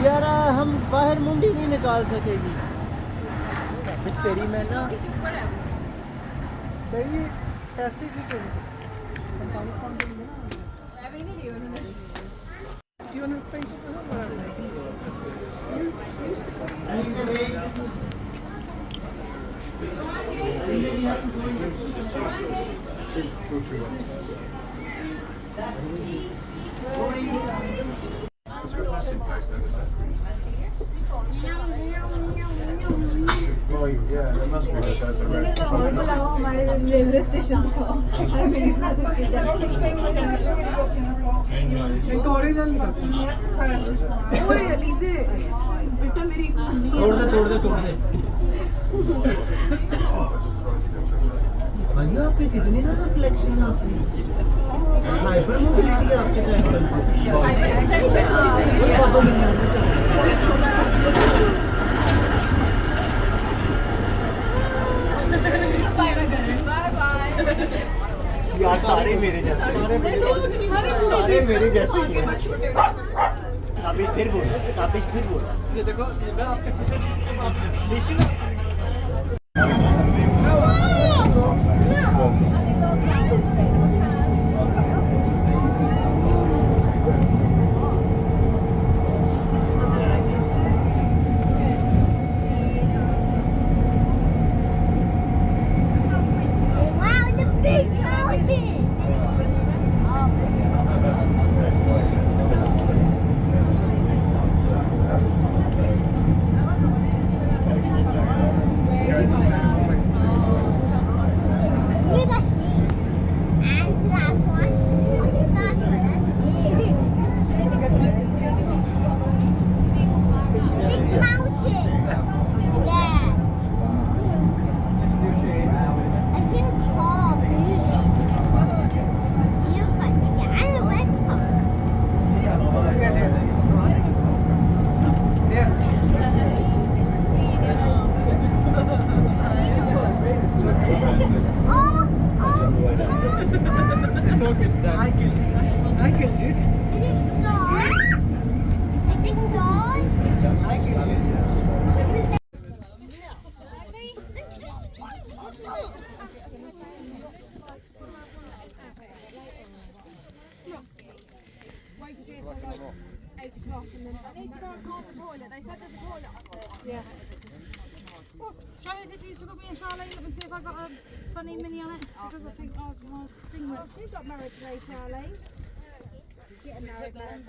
यार हम बाहर मुंडी नहीं निकाल सकेगी तेरी मैं ना कहीं ऐसी सी तो Oh, yeah, there must be. That's a railway station तोड़ दे भैया आपकी कितनी ना फ्लेक्सिंग आपकी हाइपर मोबिलिटी है आपके साइकिल यार सारे मेरे जैसे ताबिश फिर बोल ये देखो मैं आपके Show me the pictures you got me and Charlene. Let me see if I got a funny mini on it. Because I think my thing went. She got married today, Charlene. Getting married, man.